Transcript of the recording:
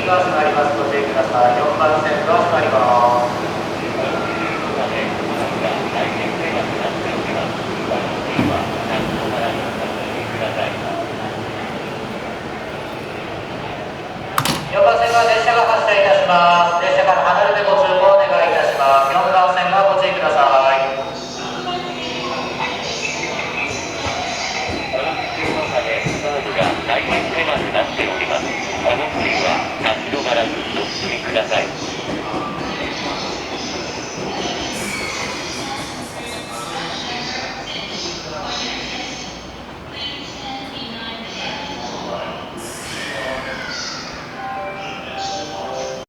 が閉まります。ご注意ください。4番線が閉まります。4番線は列車が発車いたします。列車から離れてご通行お願いいたします。4番線がご注意ください。大変狭くなっております。この付近は立ち止まらずお進みください。